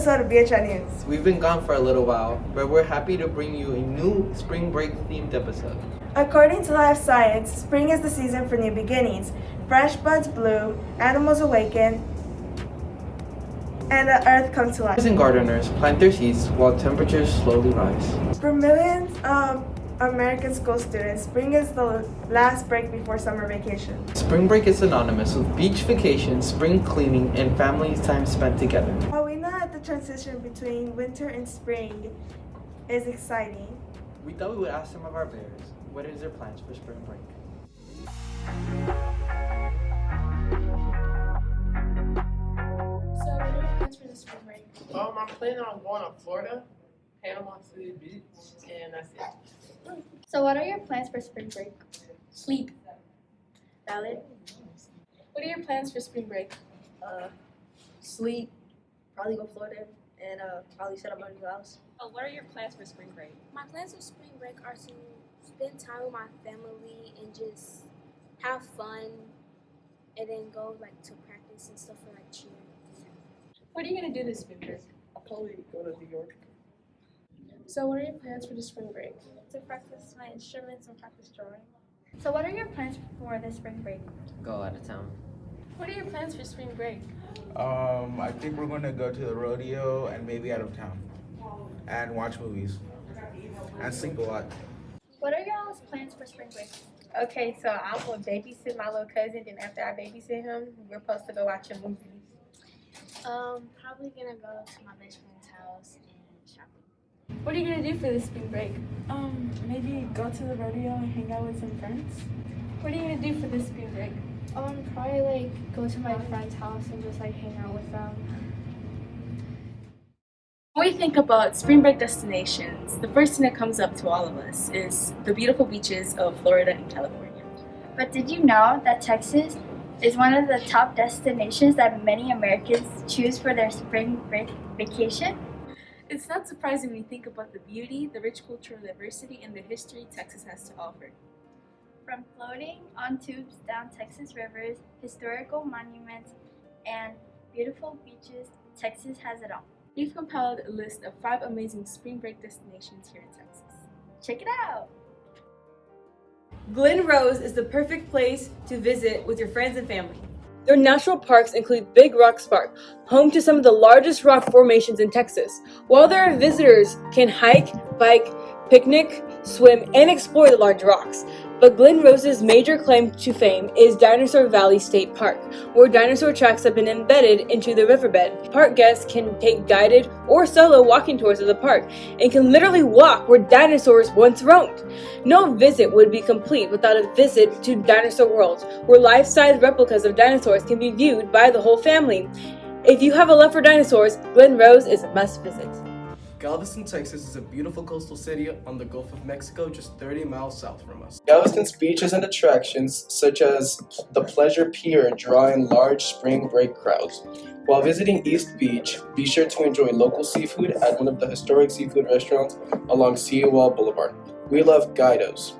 episode of BHI News. We've been gone for a little while, but we're happy to bring you a new spring break themed episode. According to Life Science, spring is the season for new beginnings. Fresh buds bloom, animals awaken, and the earth comes to life. Farmers and gardeners plant their seeds while temperatures slowly rise. For millions of American school students, spring is the last break before summer vacation. Spring break is synonymous with beach vacations, spring cleaning, and family time spent together. While we know that the transition between winter and spring is exciting, We thought we would ask some of our bears what is their plans for spring break. So, what are your plans for this spring break? I'm planning on going to Florida, Panama City Beach, and that's it. So, what are your plans for spring break? Sleep. Valid. What are your plans for spring break? Sleep, probably go to Florida, and probably set up my new house. What are your plans for spring break? My plans for spring break are to spend time with my family and just have fun, and then go to practice and stuff for cheer. What are you gonna do this spring break? I'll probably go to New York. So, what are your plans for the spring break? To practice my instruments and practice drawing. So, what are your plans for this spring break? Go out of town. What are your plans for spring break? I think we're gonna go to the rodeo and maybe out of town and watch movies and sleep a lot. What are your all's plans for spring break? Okay, so I'm gonna babysit my little cousin, and after I babysit him, we're supposed to go watch a movie. Probably gonna go to my best friend's house and shopping. What are you gonna do for this spring break? maybe go to the rodeo and hang out with some friends. What are you gonna do for this spring break? Probably go to my friend's house and just hang out with them. When we think about spring break destinations, the first thing that comes up to all of us is the beautiful beaches of Florida and California. But did you know that Texas is one of the top destinations that many Americans choose for their spring break vacation? It's not surprising when you think about the beauty, the rich cultural diversity, and the history Texas has to offer. From floating on tubes down Texas rivers, historical monuments, and beautiful beaches, Texas has it all. We've compiled a list of 5 amazing spring break destinations here in Texas. Check it out! Glen Rose is the perfect place to visit with your friends and family. Their natural parks include Big Rock Park, home to some of the largest rock formations in Texas. While there, visitors can hike, bike, picnic, swim, and explore the large rocks. But Glen Rose's major claim to fame is Dinosaur Valley State Park, where dinosaur tracks have been embedded into the riverbed. Park guests can take guided or solo walking tours of the park and can literally walk where dinosaurs once roamed. No visit would be complete without a visit to Dinosaur World, where life-size replicas of dinosaurs can be viewed by the whole family. If you have a love for dinosaurs, Glen Rose is a must visit. Galveston, Texas is a beautiful coastal city on the Gulf of Mexico, just 30 miles south from us. Galveston's beaches and attractions, such as the Pleasure Pier, draw in large spring break crowds. While visiting East Beach, be sure to enjoy local seafood at one of the historic seafood restaurants along Seawall Boulevard. We love Guidos.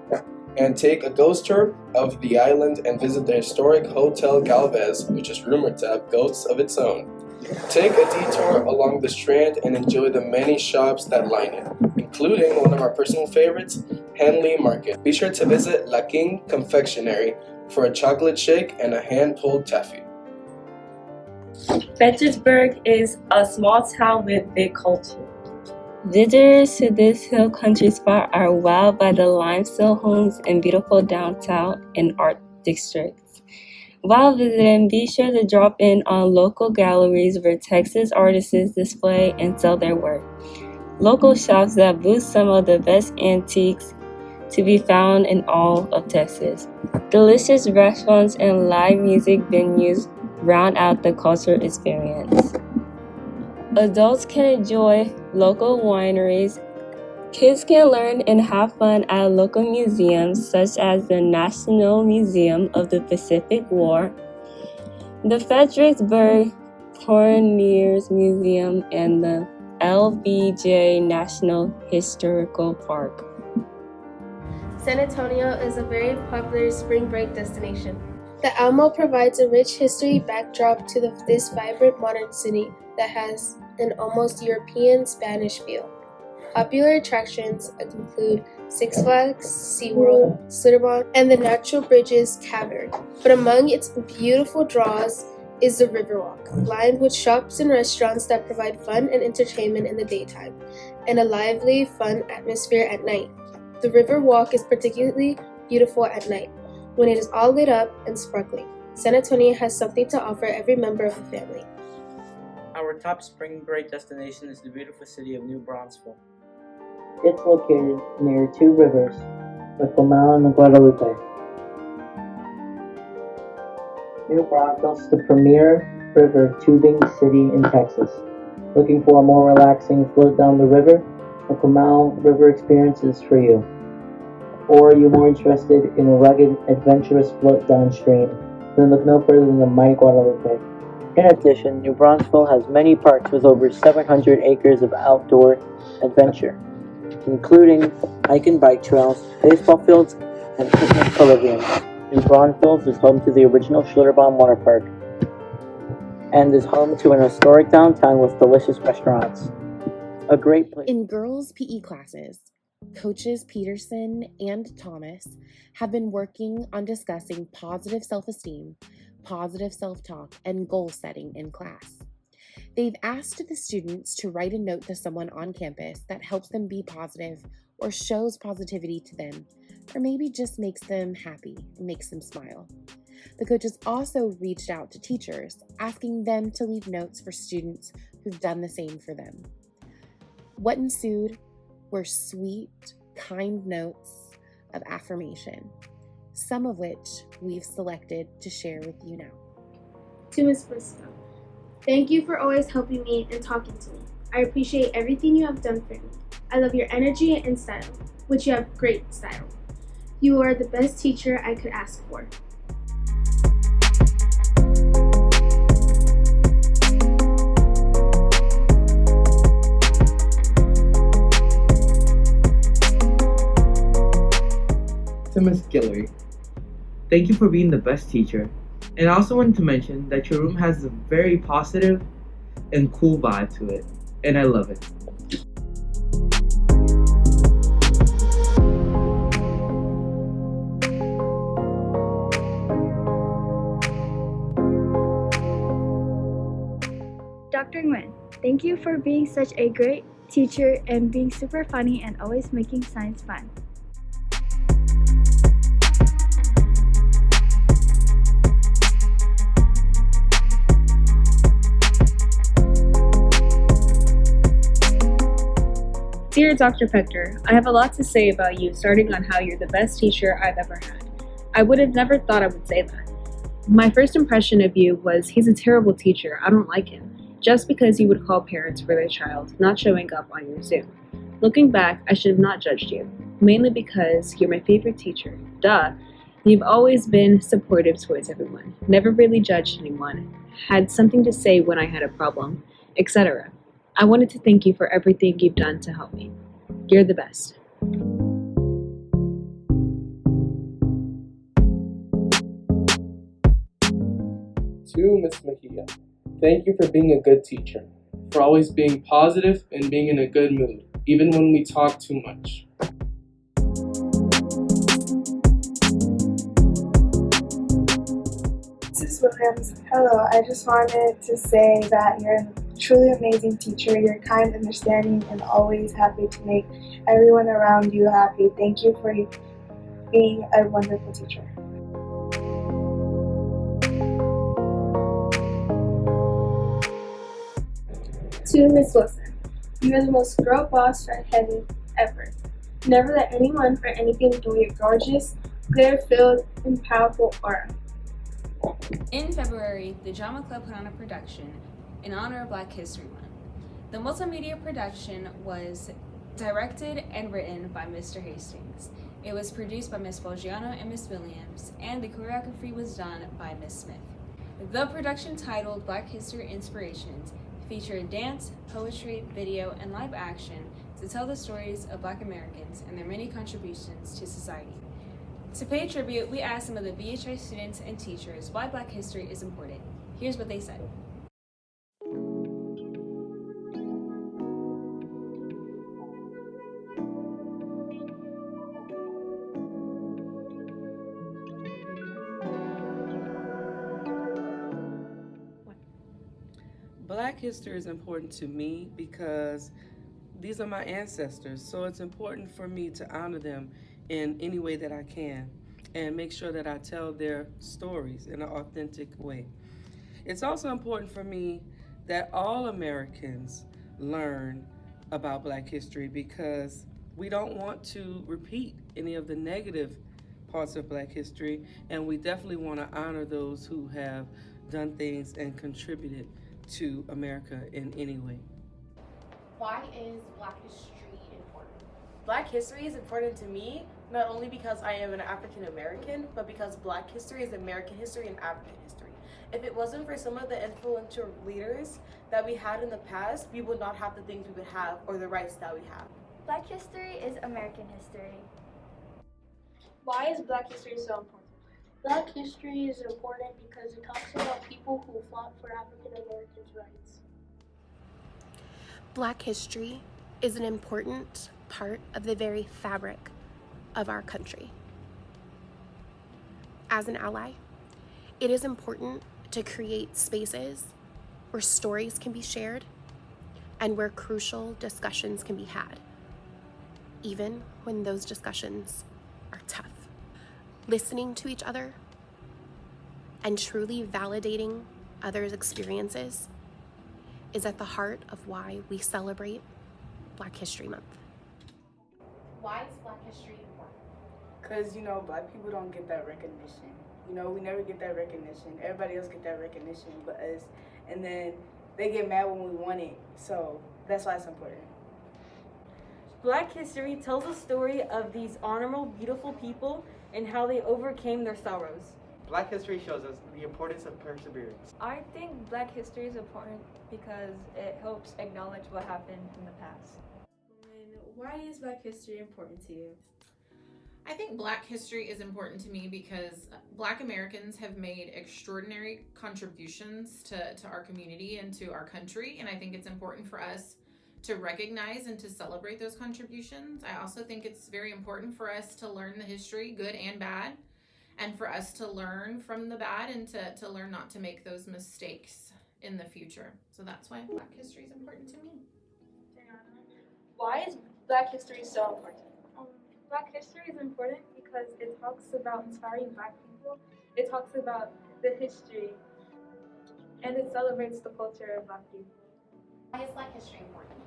And take a ghost tour of the island and visit the historic Hotel Galvez, which is rumored to have ghosts of its own. Take a detour along the Strand and enjoy the many shops that line it, including one of our personal favorites, Henley Market. Be sure to visit La King Confectionery for a chocolate shake and a hand-pulled taffy. Fredericksburg is a small town with big culture. Visitors to this hill country spot are wowed by the limestone homes and beautiful downtown and art districts. While visiting, be sure to drop in on local galleries where Texas artists display and sell their work. Local shops that boost some of the best antiques to be found in all of Texas. Delicious restaurants and live music venues round out the cultural experience. Adults can enjoy local wineries. Kids can learn and have fun at local museums such as the National Museum of the Pacific War, the Fredericksburg Pioneers Museum, and the LBJ National Historical Park. San Antonio is a very popular spring break destination. The Alamo provides a rich history backdrop to this vibrant modern city that has an almost European Spanish feel. Popular attractions include Six Flags, SeaWorld, Schlitterbahn, and the Natural Bridges Cavern. But among its beautiful draws is the Riverwalk, lined with shops and restaurants that provide fun and entertainment in the daytime, and a lively, fun atmosphere at night. The Riverwalk is particularly beautiful at night, when it is all lit up and sparkling. San Antonio has something to offer every member of the family. Our top spring break destination is the beautiful city of New Braunfels. It's located near two rivers, the Comal and Guadalupe. New Braunfels is the premier river tubing city in Texas. Looking for a more relaxing float down the river? The Comal River experience is for you. Or are you more interested in a rugged, adventurous float downstream? Then look no further than the mighty Guadalupe. In addition, New Braunfels has many parks with over 700 acres of outdoor adventure, including hike and bike trails, baseball fields, and picnic pavilions. New Braunfels is home to the original Schlitterbahn Water Park and is home to an historic downtown with delicious restaurants. A great place. In girls' PE classes, coaches Peterson and Thomas have been working on discussing positive self-esteem, positive self-talk, and goal setting in class. They've asked the students to write a note to someone on campus that helps them be positive or shows positivity to them, or maybe just makes them happy and makes them smile. The coaches also reached out to teachers, asking them to leave notes for students who've done the same for them. What ensued were sweet, kind notes of affirmation, some of which we've selected to share with you now. To Miss Briscoe, thank you for always helping me and talking to me. I appreciate everything you have done for me. I love your energy and style, which you have great style. You are the best teacher I could ask for. To Miss Guillory, thank you for being the best teacher. And I also wanted to mention that your room has a very positive and cool vibe to it, and I love it. Dr. Nguyen, thank you for being such a great teacher and being super funny and always making science fun. Dear Dr. Pector, I have a lot to say about you, starting on how you're the best teacher I've ever had. I would have never thought I would say that. My first impression of you was, he's a terrible teacher, I don't like him, just because you would call parents for their child not showing up on your Zoom. Looking back, I should have not judged you, mainly because you're my favorite teacher. Duh! You've always been supportive towards everyone, never really judged anyone, had something to say when I had a problem, etc. I wanted to thank you for everything you've done to help me. You're the best. To Miss Mejia, thank you for being a good teacher, for always being positive and being in a good mood, even when we talk too much. Mrs. Williams, hello. I just wanted to say that you're a truly amazing teacher. You're kind, understanding, and always happy to make everyone around you happy. Thank you for being a wonderful teacher. To Miss Wilson, you are the most girl boss redheaded ever. Never let anyone or anything dull your gorgeous, glitter-filled, and powerful aura. In February, the Drama Club put on a production in honor of Black History Month. The multimedia production was directed and written by Mr. Hastings. It was produced by Miss Bolgiano and Miss Williams, and the choreography was done by Miss Smith. The production, titled Black History Inspirations, featured dance, poetry, video, and live action to tell the stories of Black Americans and their many contributions to society. To pay tribute, we asked some of the BHI students and teachers why Black history is important. Here's what they said. Black history is important to me because these are my ancestors, so it's important for me to honor them in any way that I can and make sure that I tell their stories in an authentic way. It's also important for me that all Americans learn about Black history because we don't want to repeat any of the negative parts of Black history, and we definitely want to honor those who have done things and contributed to America in any way. Why is Black history important? Black history is important to me, not only because I am an African American, but because Black history is American history and African history. If it wasn't for some of the influential leaders that we had in the past, we would not have the things we would have or the rights that we have. Black history is American history. Why is Black history so important? Black history is important because it talks about people who fought for African Americans' rights. Black history is an important part of the very fabric of our country. As an ally, it is important to create spaces where stories can be shared and where crucial discussions can be had, even when those discussions are tough. Listening to each other and truly validating others' experiences is at the heart of why we celebrate Black History Month. Why is Black history important? Because, Black people don't get that recognition. We never get that recognition. Everybody else get that recognition but us. And then they get mad when we want it. So that's why it's important. Black history tells the story of these honorable, beautiful people and how they overcame their sorrows. Black history shows us the importance of perseverance. I think Black history is important because it helps acknowledge what happened in the past. And why is Black history important to you? I think Black history is important to me because Black Americans have made extraordinary contributions to our community and to our country, and I think it's important for us to recognize and to celebrate those contributions. I also think it's very important for us to learn the history, good and bad, and for us to learn from the bad and to learn not to make those mistakes in the future. So that's why Black history is important to me. Why is Black history so important? Black history is important because it talks about inspiring Black people. It talks about the history, and it celebrates the culture of Black people. Why is Black history important?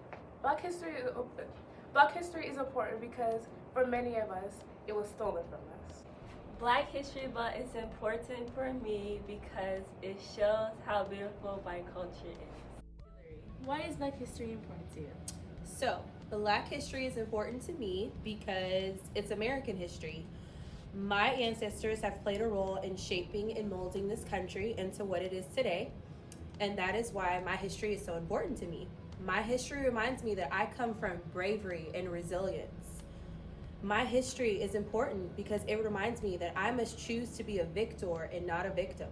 Black history is important because for many of us, it was stolen from us. Black History Month is important for me because it shows how beautiful my culture is. Why is Black history important to you? So, Black history is important to me because it's American history. My ancestors have played a role in shaping and molding this country into what it is today, and that is why my history is so important to me. My history reminds me that I come from bravery and resilience. My history is important because it reminds me that I must choose to be a victor and not a victim.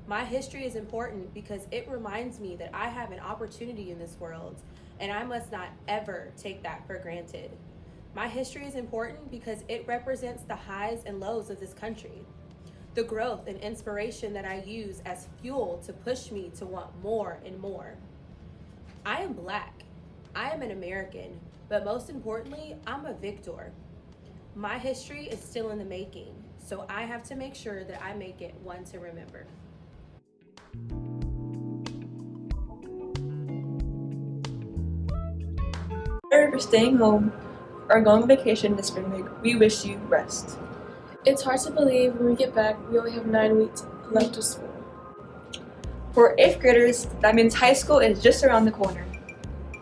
My history is important because it reminds me that I have an opportunity in this world and I must not ever take that for granted. My history is important because it represents the highs and lows of this country, the growth and inspiration that I use as fuel to push me to want more and more. I am Black, I am an American, but most importantly, I'm a victor. My history is still in the making, so I have to make sure that I make it one to remember. For staying home or going on vacation this spring break, we wish you rest. It's hard to believe when we get back, we only have 9 weeks left of school. For 8th graders, that means high school is just around the corner.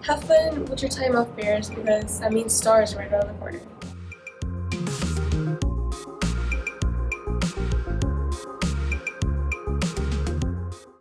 Have fun with your time off fairs because that means stars right around the corner.